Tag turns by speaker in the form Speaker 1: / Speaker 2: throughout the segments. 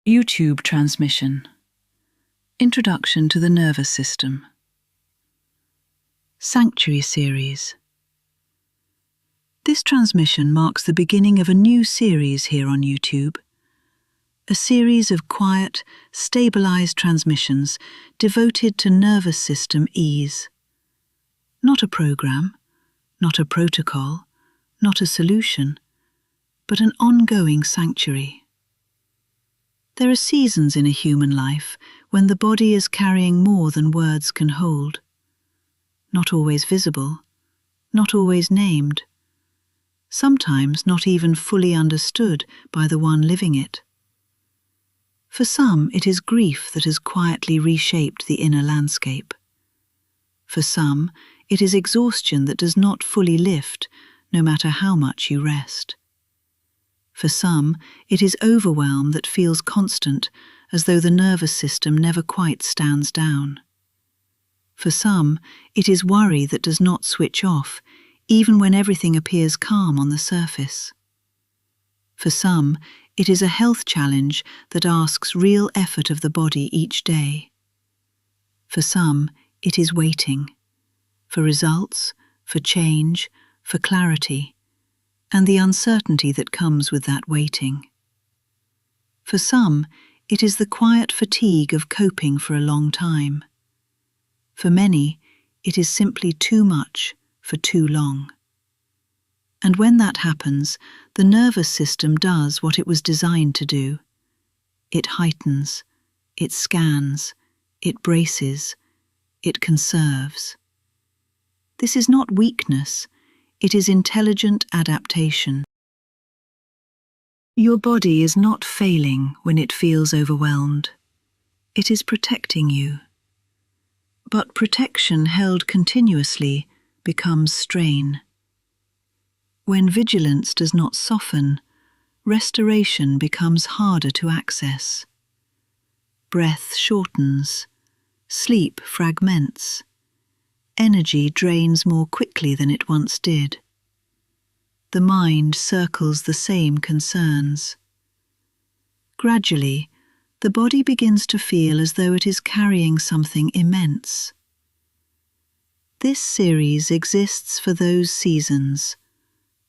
Speaker 1: YouTube transmission. Introduction to the nervous system. Sanctuary series. This transmission marks the beginning of a new series here on YouTube. A series of quiet, stabilised transmissions devoted to nervous system ease. Not a program, not a protocol, not a solution, but an ongoing sanctuary. There are seasons in a human life when the body is carrying more than words can hold. Not always visible, not always named, sometimes not even fully understood by the one living it. For some, it is grief that has quietly reshaped the inner landscape. For some, it is exhaustion that does not fully lift, no matter how much you rest. For some, it is overwhelm that feels constant, as though the nervous system never quite stands down. For some, it is worry that does not switch off, even when everything appears calm on the surface. For some, it is a health challenge that asks real effort of the body each day. For some, it is waiting, for results, for change, for clarity, and the uncertainty that comes with that waiting. For some, it is the quiet fatigue of coping for a long time. For many, it is simply too much for too long. And when that happens, the nervous system does what it was designed to do. It heightens, it scans, it braces, it conserves. This is not weakness. It is intelligent adaptation. Your body is not failing when it feels overwhelmed. It is protecting you. But protection held continuously becomes strain. When vigilance does not soften, restoration becomes harder to access. Breath shortens, sleep fragments. Energy drains more quickly than it once did. The mind circles the same concerns. Gradually, the body begins to feel as though it is carrying something immense. This series exists for those seasons,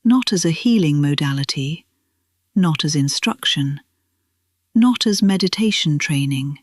Speaker 1: not as a healing modality, not as instruction, not as meditation training,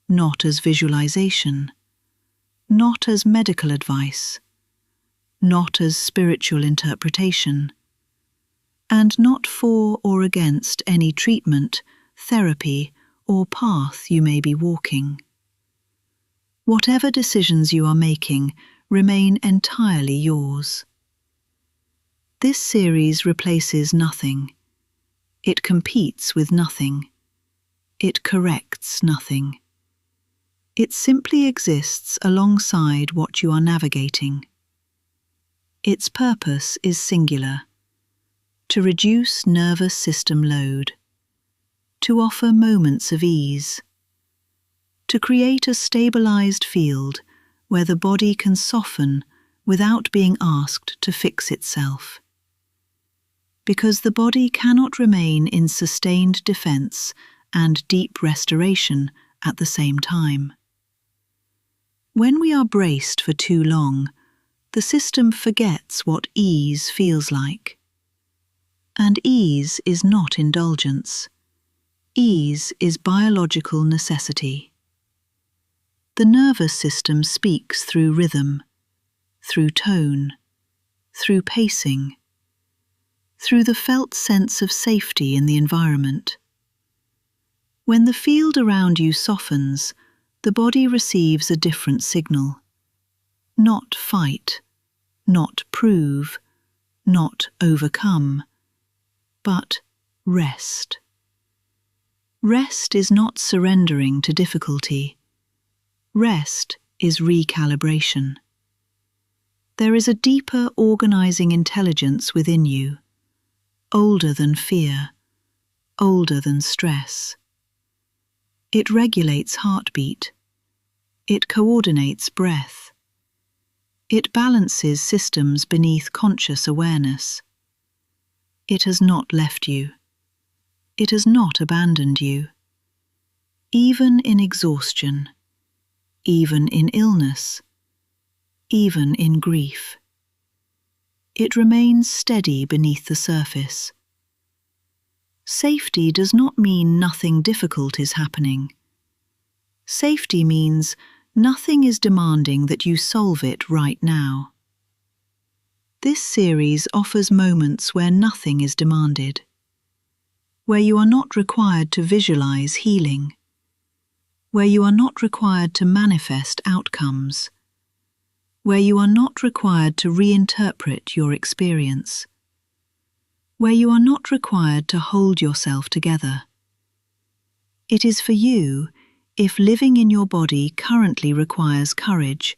Speaker 1: not as visualisation, not as medical advice, not as spiritual interpretation, and not for or against any treatment, therapy, or path you may be walking. Whatever decisions you are making remain entirely yours. This series replaces nothing. It competes with nothing. It corrects nothing. It simply exists alongside what you are navigating. Its purpose is singular: to reduce nervous system load, to offer moments of ease, to create a stabilised field where the body can soften without being asked to fix itself. Because the body cannot remain in sustained defence and deep restoration at the same time. When we are braced for too long, the system forgets what ease feels like. And ease is not indulgence. Ease is biological necessity. The nervous system speaks through rhythm, through tone, through pacing, through the felt sense of safety in the environment. When the field around you softens, the body receives a different signal. Not fight, not prove, not overcome, but rest. Rest is not surrendering to difficulty. Rest is recalibration. There is a deeper organizing intelligence within you, older than fear, older than stress. It regulates heartbeat. It coordinates breath. It balances systems beneath conscious awareness. It has not left you. It has not abandoned you. even in exhaustion, even in illness, even in grief. It remains steady beneath the surface. Safety does not mean nothing difficult is happening. Safety means nothing is demanding that you solve it right now. This series offers moments where nothing is demanded, where you are not required to visualize healing, where you are not required to manifest outcomes, where you are not required to reinterpret your experience, where you are not required to hold yourself together. It is for you if living in your body currently requires courage,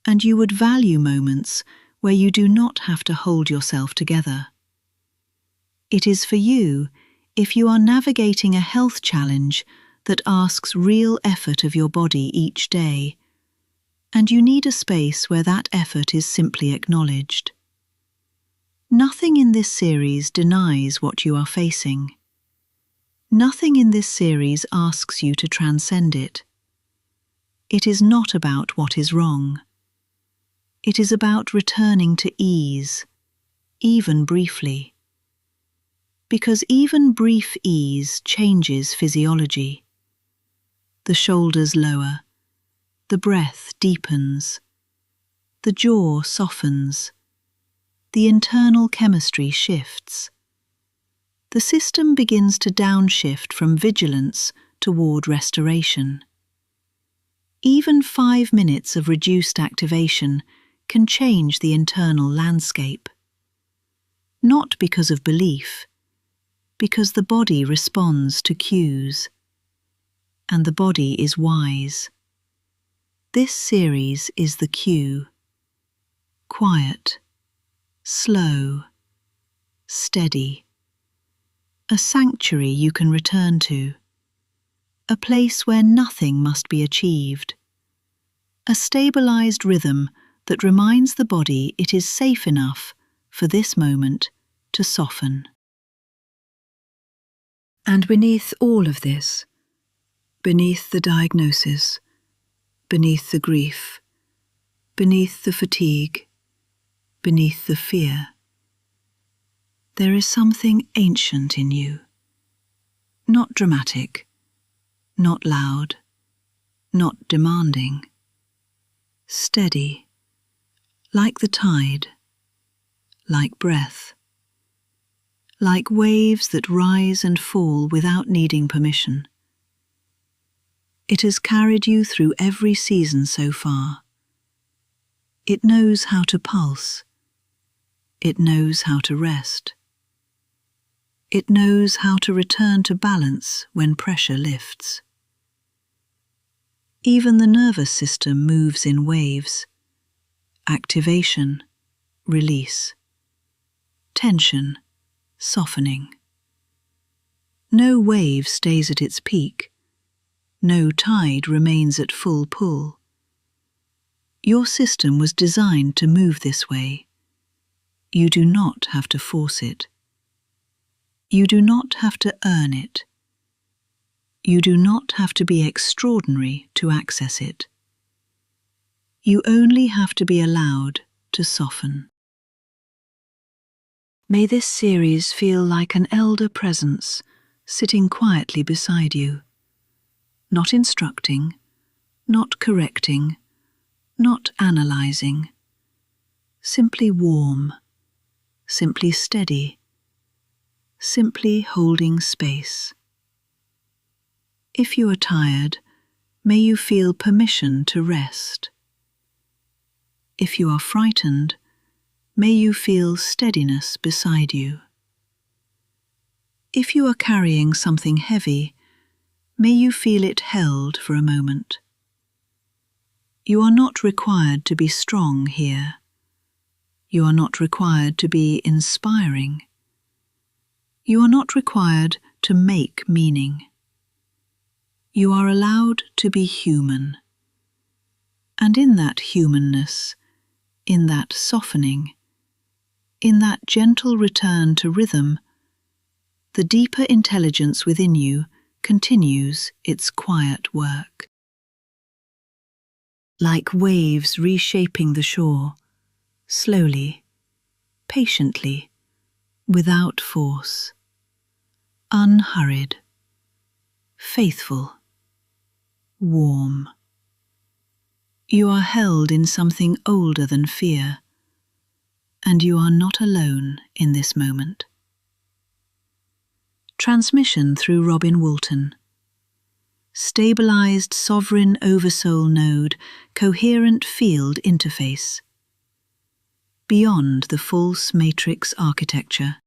Speaker 1: and you would value moments where you do not have to hold yourself together. It is for you if you are navigating a health challenge that asks real effort of your body each day, and you need a space where that effort is simply acknowledged. Nothing in this series denies what you are facing. Nothing in this series asks you to transcend it. It is not about what is wrong. It is about returning to ease, even briefly. Because even brief ease changes physiology. The shoulders lower, the breath deepens, the jaw softens, the internal chemistry shifts. The system begins to downshift from vigilance toward restoration. Even 5 minutes of reduced activation can change the internal landscape. Not because of belief, because the body responds to cues. And the body is wise. This series is the cue. Quiet, slow, steady. A sanctuary you can return to. A place where nothing must be achieved. A stabilised rhythm that reminds the body it is safe enough for this moment to soften. And beneath all of this, beneath the diagnosis, beneath the grief, beneath the fatigue, beneath the fear, there is something ancient in you. Not dramatic, not loud, not demanding. Steady, like the tide, like breath, like waves that rise and fall without needing permission. It has carried you through every season so far. It knows how to pulse. It knows how to rest. It knows how to return to balance when pressure lifts. Even the nervous system moves in waves. Activation, release. Tension, softening. No wave stays at its peak. No tide remains at full pull. Your system was designed to move this way. You do not have to force it. You do not have to earn it. You do not have to be extraordinary to access it. You only have to be allowed to soften. May this series feel like an elder presence sitting quietly beside you, not instructing, not correcting, not analyzing, simply warm, simply steady, simply holding space. If you are tired, may you feel permission to rest. If you are frightened, may you feel steadiness beside you. If you are carrying something heavy, may you feel it held for a moment. You are not required to be strong here. You are not required to be inspiring. You are not required to make meaning. You are allowed to be human. And in that humanness, in that softening, in that gentle return to rhythm, the deeper intelligence within you continues its quiet work. Like waves reshaping the shore, slowly, patiently, without force, unhurried, faithful, warm. You are held in something older than fear, and you are not alone in this moment. Transmission through Robin Walton. Stabilised sovereign oversoul node, coherent field interface. Beyond the false matrix architecture.